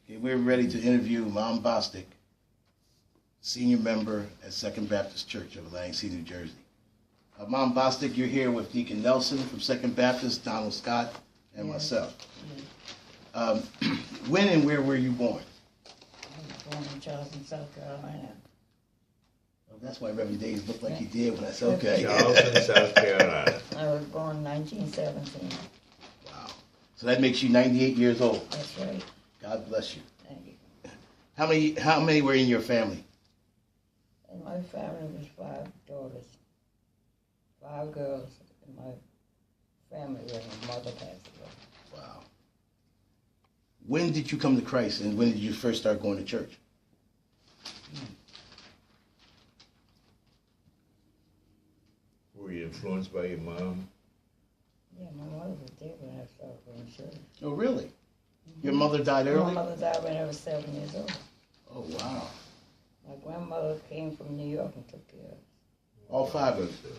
Okay, we're ready to interview Mom Bostic, senior member at Second Baptist Church of Lansing, New Jersey. Mom Bostic, you're here with Deacon Nelson from Second Baptist, Donald Scott, and myself. When and where were you born? I was born in Charleston, South Carolina. Oh, that's why Reverend Days looked like he did when I said, okay. Charleston, South Carolina. I was born in 1917. Wow. So that makes you 98 years old. That's right. God bless you. Thank you. How many were in your family? In my family was 5 daughters, 5 girls in my family when my mother passed away. Wow. When did you come to Christ, and when did you first start going to church? Were you influenced by your mom? Yeah, my mother was dead when I started going to church. Oh, really? Your mother died early? My mother died when I was 7 years old. Oh, wow. My grandmother came from New York and took care of us. All 5 of you?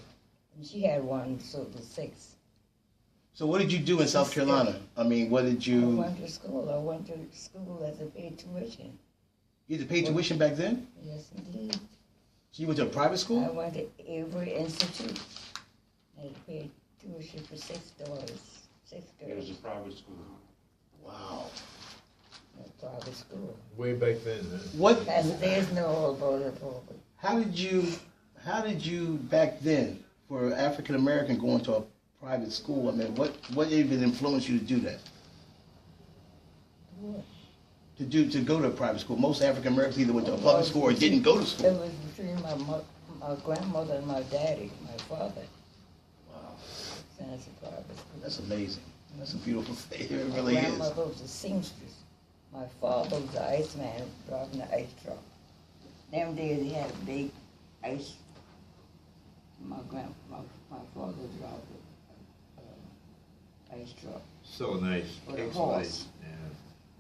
And she had one, so it was 6. So what did you do in South Carolina? I mean, what did I you... went to school. I went to school as a paid tuition. You had to pay tuition back then? Yes, indeed. So you went to a private I school? went to Avery Institute. I had to pay tuition for 6 daughters, 6 girls. It was a private school. Wow. A private school. Way back then, huh? What... There's no old boy public. How did you back then, for African American going to a private school, I mean, what even influenced you to do that? What? To go to a private school? Most African Americans either went to a public school or didn't go to It school. was between my grandmother and my daddy, my father. Wow. And it's a private school. That's amazing. That's a beautiful thing. It My really is. grandmother was a seamstress. My father was the iceman driving the ice truck. Them days he had a big ice. My father drove the ice truck. So nice. With a Excellent. horse. Yeah.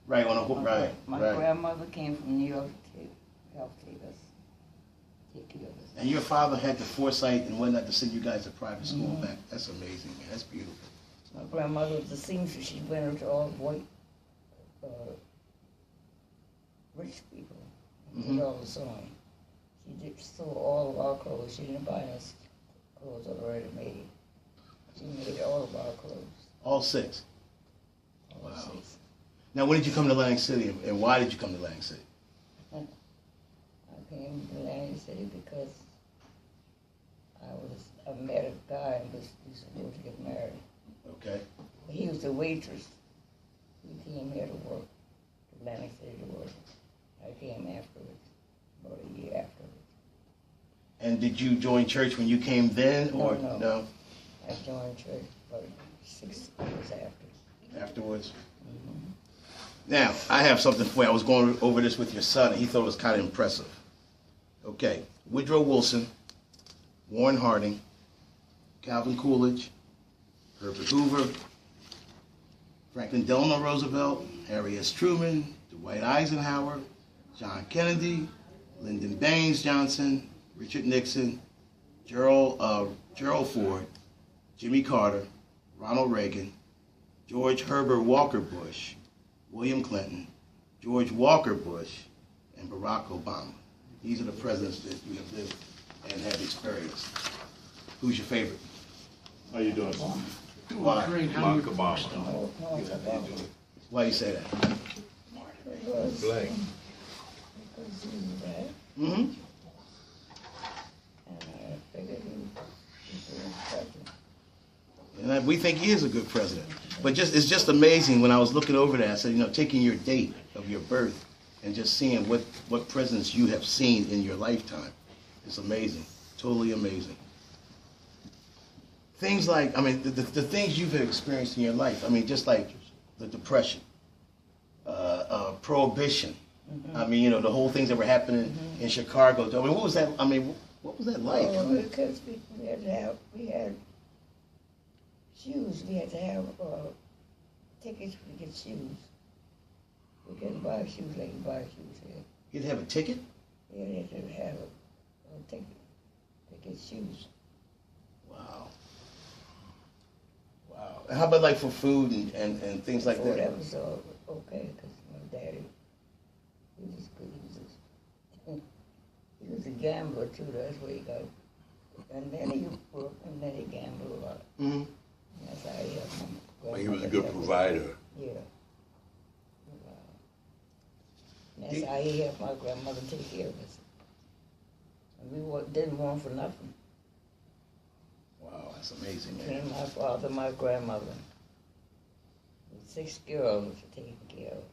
Right, on a hook, right. My Right. grandmother came from New York to help take care of us. And your father had the foresight and whatnot to send you guys to private school back. That's amazing, man. That's beautiful. My grandmother was a seamstress. She went to all white, rich people. Did all the sewing. She did sew all of our clothes. She didn't buy us clothes already made. She made all of our clothes. All 6. All Wow. 6. Now, when did you come to Atlantic City, and why did you come to Atlantic City? I came to Atlantic City because I met a guy and was supposed to get married. Okay. He was a waitress. We came here to work, to Atlantic City to work. I came afterwards, about a year afterwards. And did you join church when you came then, or No. I joined church about 6 years after. afterwards? Now, I have something for you. I was going over this with your son, and he thought it was kind of impressive. Okay. Woodrow Wilson, Warren Harding, Calvin Coolidge, Herbert Hoover, Franklin Delano Roosevelt, Harry S. Truman, Dwight Eisenhower, John Kennedy, Lyndon Baines Johnson, Richard Nixon, Gerald Ford, Jimmy Carter, Ronald Reagan, George Herbert Walker Bush, William Clinton, George Walker Bush, and Barack Obama. These are the presidents that you have lived and have experienced. Who's your favorite? How you doing? Why? Barack Obama. Why do you say that? Because Black. he was black, Mm-hmm. and I figured he was president. And we think he is a good president. But it's just amazing when I was looking over that. I said, taking your date of your birth and just seeing what presidents you have seen in your lifetime. It's amazing. Totally amazing. Things like, the things you've experienced in your life. Just like the Depression, Prohibition. The whole things that were happening in Chicago. What was that? What was that like? Oh, because we had shoes. We had to have tickets to get shoes. We couldn't buy shoes like you buy shoes here. You had to have a ticket? Yeah, you had to have a ticket to get shoes. Wow. Wow. And how about like for food and things like So that? that was okay, because my daddy gambler too. That's where he got. And then he worked, and then he gambled a lot. Mm-hmm. That's how he helped my Well, he was a grandmother good help. provider. Yeah. That's how he helped my grandmother take care of us. And we didn't want for nothing. Wow, that's amazing, Me man. and my father, my grandmother. 6 girls were taken care of.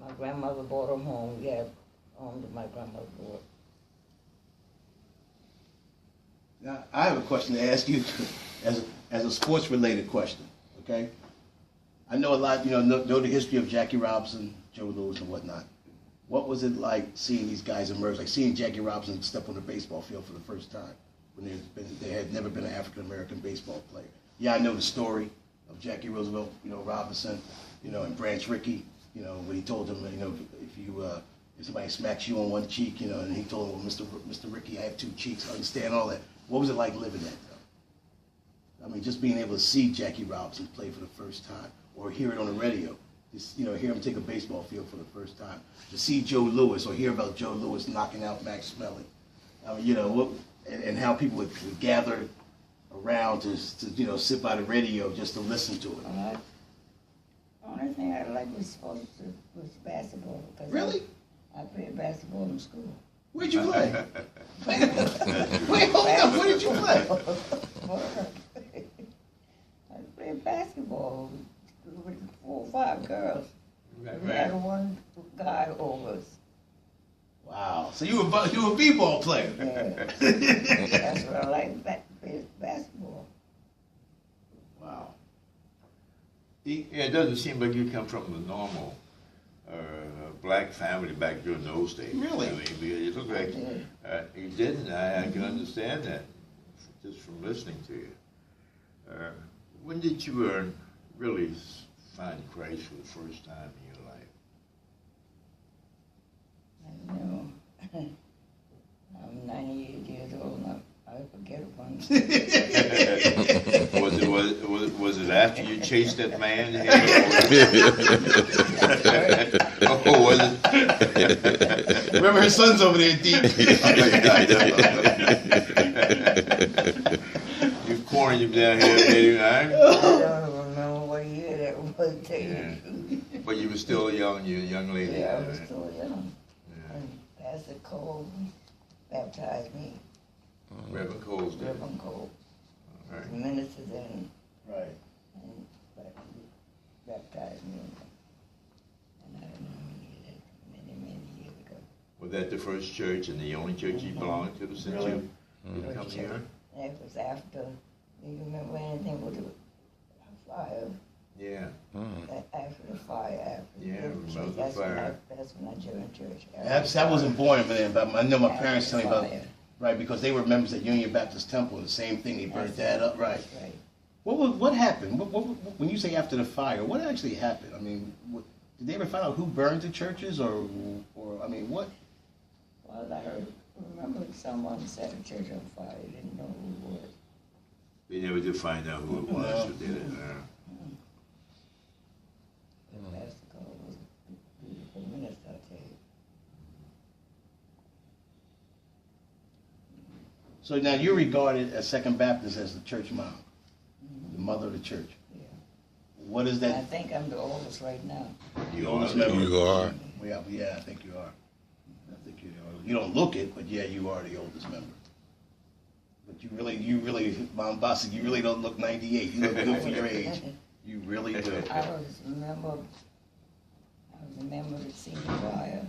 My grandmother brought them home. We had home that my grandmother brought. Now, I have a question to ask you as a sports-related question, okay? I know a lot, know the history of Jackie Robinson, Joe Louis, and whatnot. What was it like seeing these guys emerge, like seeing Jackie Robinson step on the baseball field for the first time when there had never been an African-American baseball player? Yeah, I know the story of Jackie Roosevelt, Robinson, and Branch Rickey, when he told him, if somebody smacks you on one cheek, and he told him, well, Mr. Rickey, I have 2 cheeks, I understand all that. What was it like living that, though? I mean, just being able to see Jackie Robinson play for the first time, or hear it on the radio, just, hear him take a baseball field for the first time, to see Joe Louis, or hear about Joe Louis knocking out Max Smelling, and how people would gather around to sit by the radio just to listen to it. The only thing I liked was basketball. Really? I played basketball in school. Where'd you play? Wait, hold up. Where did you play? I played basketball with 4 or 5 girls. We had one guy over us. Wow. So you were a b-ball player. Yeah. That's what I like, basketball. Wow. Yeah, it doesn't seem like you come from a normal black family back during those days. Really? I mean, you look like you didn't. I can understand that just from listening to you. When did you really find Christ for the first time in your life? I don't know. I'm 98 years old and I forget one. Was it after you chased that man? Oh, was it? Remember, his son's over there deep. You cornered him down here, maybe, I don't remember what year that was. Tell you the truth. But you were still a young lady. Yeah, I was still young. Yeah. And Pastor Cole baptized me. Reverend Cole's did. Reverend Cole. All right. The minister then Right. and baptized me. And I don't know many years ago. Was that the first church and the only church you belonged to since Really? you come here? That was after, do you remember anything with the fire? Yeah. After the fire, Yeah, I remember the that's fire. That's when I joined church. I wasn't born for then, but I know my After parents the tell me about, fire. right, because they were members at Union Baptist Temple, and the same thing, they burnt that up, right. That's right. What happened? When you say after the fire, what actually happened? I mean, did they ever find out who burned the churches, or I mean, what? Well, I remember someone set a church on fire. They didn't know who it was. We never did find out who it was who did it. The pastor Cole was a beautiful minister, I tell you. So now you're regarded as Second Baptist as the church mom, the mother of the church. Yeah. What is I that? think I'm the oldest right now. The oldest member? You are. Yeah, I think you are. I think you are. You don't look it, but yeah, you are the oldest member. But you really, Mom Bostic, you really don't look 98. You look good for your age. You really do. I was a member of the senior choir.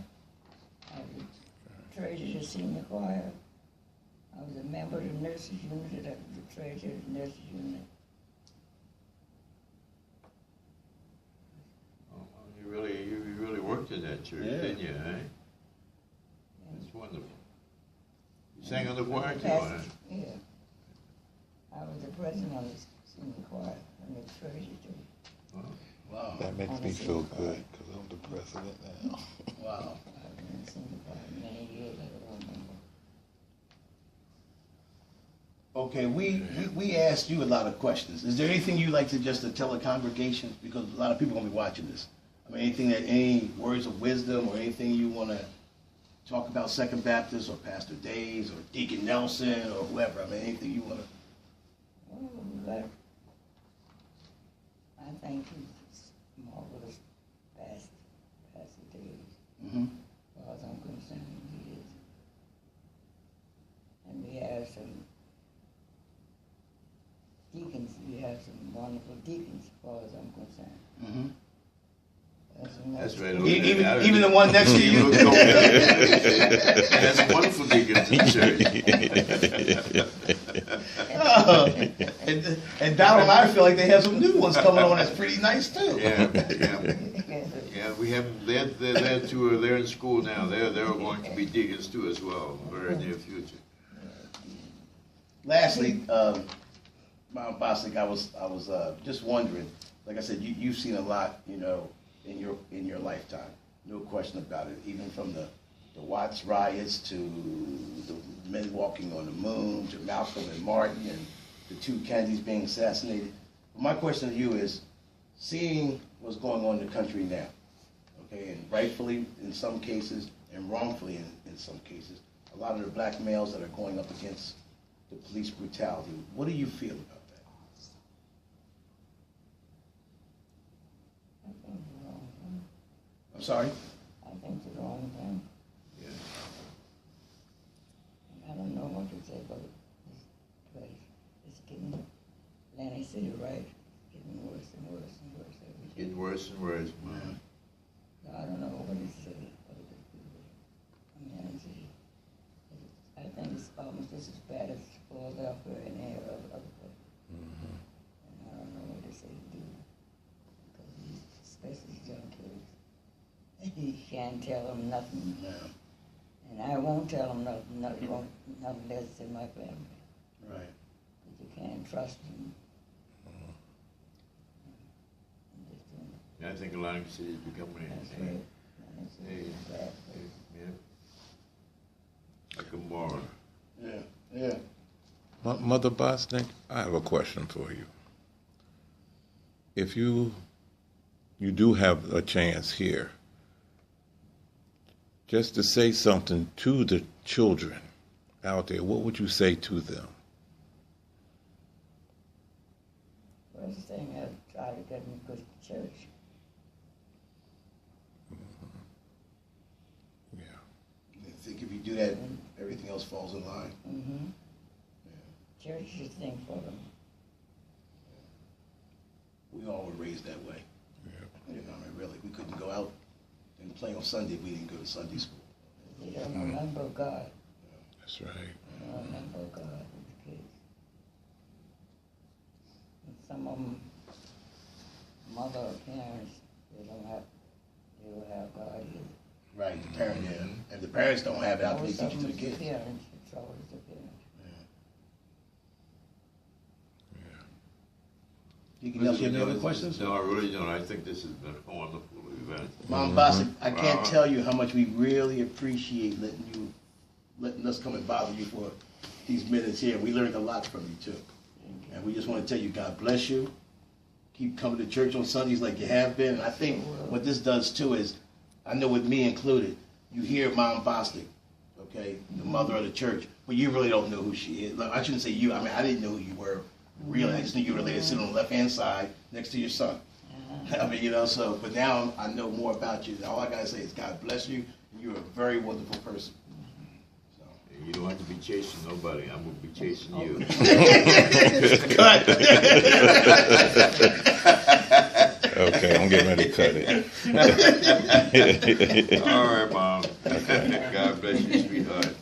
I was the treasurer of the senior choir. I was a member of the nurses unit. I was the treasurer of the nurses unit. You really worked in that church, Yeah. didn't you? Eh? That's wonderful. You sang on the choir too, Pastor- huh? Yeah. I was the president of the senior choir and the treasurer too. Wow. That makes me feel good because I'm the president now. Wow. I've been in the senior choir many years. I don't remember. Okay, we asked you a lot of questions. Is there anything you'd like to tell the congregation? Because a lot of people are going to be watching this. I mean, any words of wisdom or anything you want to talk about Second Baptist or Pastor Days or Deacon Nelson or whoever? I mean, anything you want to? Oh, but I think he's marvelous Pastor Days. Mm-hmm. As far as I'm concerned, he is. And we have some deacons, we have some wonderful deacons, as far as I'm concerned. Mm-hmm. That's right. Even the one next to you. That's wonderful deacons in church. And Donald and I feel like they have some new ones coming on that's pretty nice too. Yeah, we have them. They're two are there in school now. They're going to be deacons too as well in the very near future. Lastly, Mount Bostic, I was just wondering. Like I said, you've seen a lot, you know, in your lifetime, no question about it. Even from the Watts riots to the men walking on the moon to Malcolm and Martin and the two Kennedys being assassinated. My question to you is, seeing what's going on in the country now, okay, and rightfully in some cases and wrongfully in some cases, a lot of the black males that are going up against the police brutality, what do you feel about that? I think the wrong thing. I'm sorry? I think the wrong thing. Yeah. I don't know what to say about this place. It's getting, Atlantic City, right? It's getting worse and worse and worse every day. Getting worse and worse. I don't know what to say about the people. Atlantic City. I think it's almost just as bad as Philadelphia and any other place. Mm-hmm. And I don't know what to say to do. Because these, especially these young kids, you can't tell them nothing. No. And I won't tell them nothing less than my family. Right. But you can't trust them. I think Atlantic City is becoming That's right. like a moron. Yeah. Mother Bostic, I have a question for you. If you do have a chance here, just to say something to the children out there, what would you say to them? First thing, I'd try to get them to go to church. Yeah. I think if you do that, everything else falls in line. Mm-hmm. Church is the thing for them. We all were raised that way. Yeah. You know, I mean, really, we couldn't go out and play on Sunday if we didn't go to Sunday school. They don't remember God. That's right. They don't remember God with the kids. And some of them, mother or parents, they don't have God either. Right, the parent, yeah. And the parents don't have it, how can they Most teach of it to the them kids? is the parents. It's always the parents. Deacon Nelson, you have any other questions? No, I really don't. I think this has been a wonderful event. Mom Bostic, I can't tell you how much we really appreciate letting us come and bother you for these minutes here. We learned a lot from you too. And we just want to tell you, God bless you. Keep coming to church on Sundays like you have been. And I think what this does too is, I know with me included, you hear Mom Bostic, okay, the mother of the church, but you really don't know who she is. Like, I shouldn't say you, I mean, I didn't know who you were. Really, I just knew you were later sitting on the left-hand side next to your son. I mean, you know, so, but now I know more about you. All I gotta say is God bless you, and you're a very wonderful person. So. You don't have to be chasing nobody. I'm going to be chasing you. Cut. Okay, I'm getting ready to cut it. All right, Mom. God bless you, sweetheart.